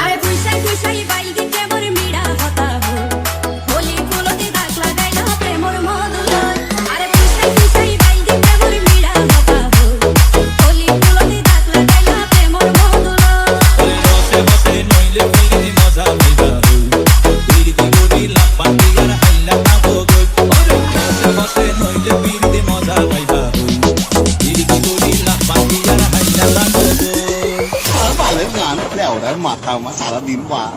আরে পুইসাই পুইসাই বাইল দিতে মোর মিড়া হতা হো হোলি ফুলতে দাগ লাগাইলা প্রেমর মধুলয় আরে পুইসাই পুইসাই বাইল দিতে মোর মিড়া হতা হো হোলি ফুলতে দাগ লাগাইলা প্রেমর মধুলয় বসে বসে নইলে ফিরি মজা পাইবা ফিরি গড়ি লাপাটি আর হাইলা পাবো গই ওরে বসে বসে নইলে ফিরি মজা পাইবা ফিরি গড়ি লাপাটি আর হাইলা পাবো গই Lên ngàn lẻo đấy mặt thằng mà xả là bím quá